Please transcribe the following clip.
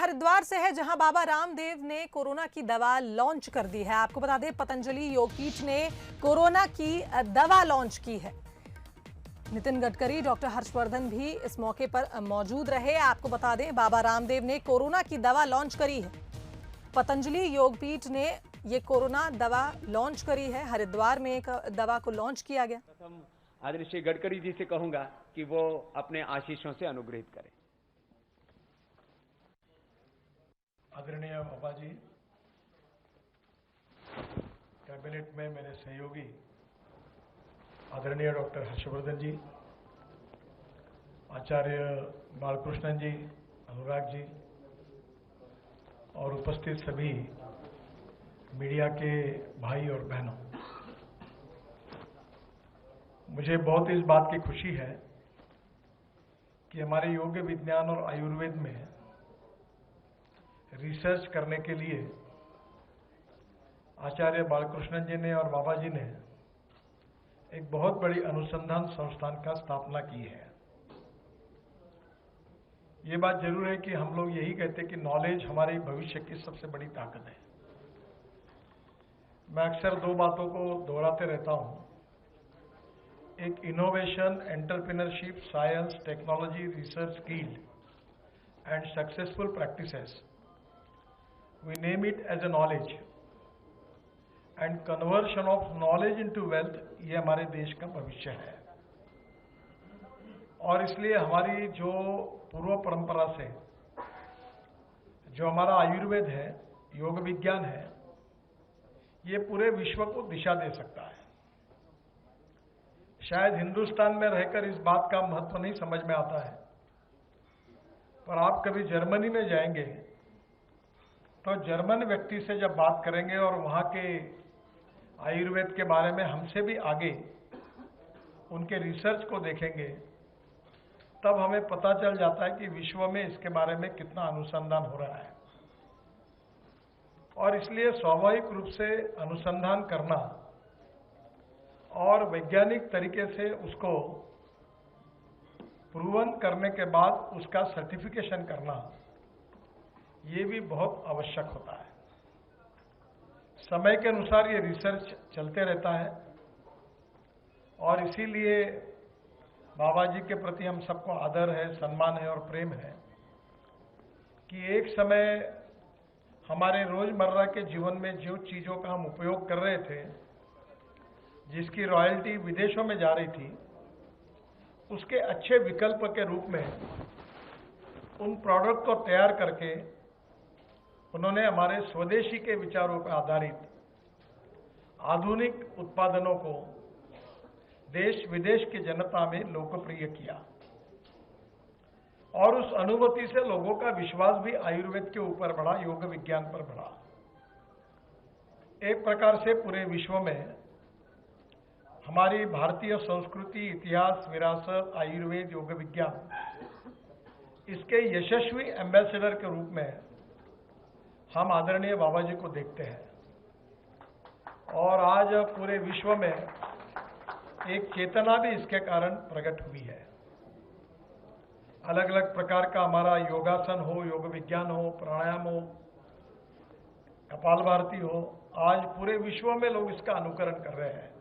हरिद्वार से है, जहां बाबा रामदेव ने कोरोना की दवा लॉन्च कर दी है। आपको बता दें, पतंजलि योगपीठ ने कोरोना की दवा लॉन्च की है। नितिन गडकरी, डॉक्टर हर्षवर्धन भी इस मौके पर मौजूद रहे। आपको बता दें, बाबा रामदेव ने कोरोना की दवा लॉन्च करी है। पतंजलि योगपीठ ने ये कोरोना दवा लॉन्च करी है। हरिद्वार में एक दवा को लॉन्च किया गया। प्रथम आदरणीय श्री गडकरी जी से कहूंगा कि वो अपने आशीषों से अनुग्रहित करें। आदरणीय बाबा जी, कैबिनेट में मेरे सहयोगी आदरणीय डॉक्टर हर्षवर्धन जी, आचार्य बालकृष्णन जी, अनुराग जी और उपस्थित सभी मीडिया के भाई और बहनों, मुझे बहुत इस बात की खुशी है कि हमारे योग विज्ञान और आयुर्वेद में रिसर्च करने के लिए आचार्य बालकृष्णन जी ने और बाबा जी ने एक बहुत बड़ी अनुसंधान संस्थान का स्थापना की है। ये बात जरूर है कि हम लोग यही कहते हैं कि नॉलेज हमारे भविष्य की सबसे बड़ी ताकत है। मैं अक्सर दो बातों को दोहराते रहता हूं, एक innovation, entrepreneurship, science, technology, research, skill and successful practices. We name it as a knowledge and conversion of knowledge into wealth, ये हमारे देश का भविष्य है। और इसलिए हमारी जो पूर्व परंपरा से जो हमारा आयुर्वेद है, योग विज्ञान है, ये पूरे विश्व को दिशा दे सकता है। शायद हिंदुस्तान में रहकर इस बात का महत्व नहीं समझ में आता है, पर आप कभी जर्मनी में जाएंगे तो जर्मन व्यक्ति से जब बात करेंगे और वहाँ के आयुर्वेद के बारे में हमसे भी आगे उनके रिसर्च को देखेंगे, तब हमें पता चल जाता है कि विश्व में इसके बारे में कितना अनुसंधान हो रहा है। और इसलिए स्वाभाविक रूप से अनुसंधान करना और वैज्ञानिक तरीके से उसको प्रूवन करने के बाद उसका सर्टिफिकेशन करना, ये भी बहुत आवश्यक होता है। समय के अनुसार ये रिसर्च चलते रहता है और इसीलिए बाबा जी के प्रति हम सबको आदर है, सम्मान है और प्रेम है कि एक समय हमारे रोजमर्रा के जीवन में जो चीज़ों का हम उपयोग कर रहे थे, जिसकी रॉयल्टी विदेशों में जा रही थी, उसके अच्छे विकल्प के रूप में उन प्रोडक्ट को तैयार करके उन्होंने हमारे स्वदेशी के विचारों पर आधारित आधुनिक उत्पादनों को देश विदेश की जनता में लोकप्रिय किया और उस अनुभूति से लोगों का विश्वास भी आयुर्वेद के ऊपर बढ़ा, योग विज्ञान पर बढ़ा। एक प्रकार से पूरे विश्व में हमारी भारतीय संस्कृति, इतिहास, विरासत, आयुर्वेद, योग विज्ञान, इसके यशस्वी एम्बेसडर के रूप में हम आदरणीय बाबा जी को देखते हैं। और आज पूरे विश्व में एक चेतना भी इसके कारण प्रकट हुई है। अलग अलग प्रकार का हमारा योगासन हो, योग विज्ञान हो, प्राणायाम हो, कपालभाति हो, आज पूरे विश्व में लोग इसका अनुकरण कर रहे हैं।